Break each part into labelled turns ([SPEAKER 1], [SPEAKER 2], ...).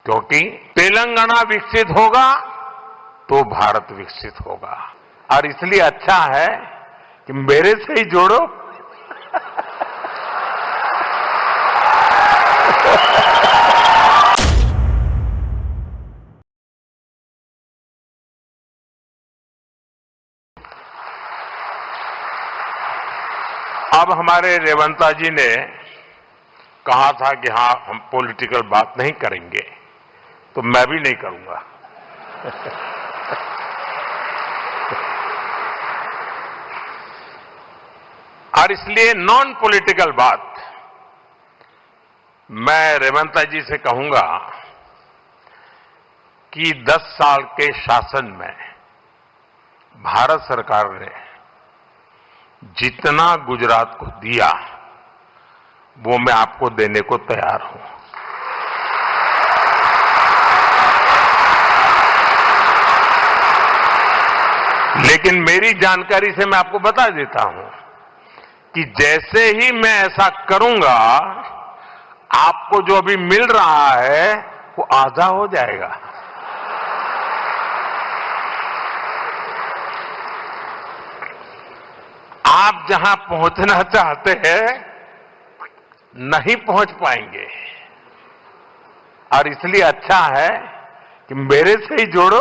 [SPEAKER 1] क्योंकि तेलंगाना विकसित होगा तो भारत विकसित होगा। और इसलिए अच्छा है कि मेरे से ही जोड़ो। अब हमारे रेवंता जी ने कहा था कि हां हम पॉलिटिकल बात नहीं करेंगे, तो मैं भी नहीं करूंगा। और इसलिए नॉन पॉलिटिकल बात मैं रेवंता जी से कहूंगा कि 10 साल के शासन में भारत सरकार ने जितना गुजरात को दिया वो मैं आपको देने को तैयार हूं। लेकिन मेरी जानकारी से मैं आपको बता देता हूं कि जैसे ही मैं ऐसा करूंगा, आपको जो अभी मिल रहा है वो आधा हो जाएगा। आप जहां पहुंचना चाहते हैं नहीं पहुंच पाएंगे। और इसलिए अच्छा है कि मेरे से ही जोड़ो।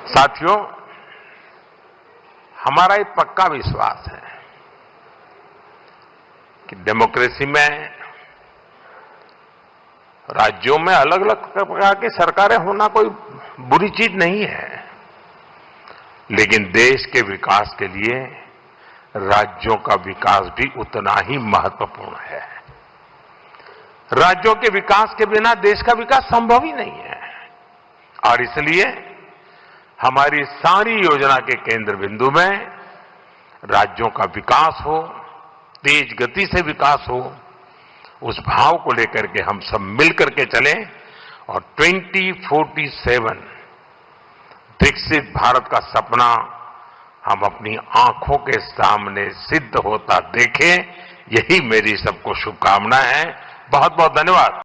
[SPEAKER 1] साथियों, हमारा एक पक्का विश्वास है कि डेमोक्रेसी में राज्यों में अलग अलग प्रकार की सरकारें होना कोई बुरी चीज नहीं है, लेकिन देश के विकास के लिए राज्यों का विकास भी उतना ही महत्वपूर्ण है। राज्यों के विकास के बिना देश का विकास संभव ही नहीं है। और इसलिए हमारी सारी योजना के केंद्र बिंदु में राज्यों का विकास हो, तेज गति से विकास हो, उस भाव को लेकर के हम सब मिलकर के चलें और 2047 विकसित भारत का सपना हम अपनी आंखों के सामने सिद्ध होता देखें। यही मेरी सबको शुभकामना है। बहुत बहुत धन्यवाद।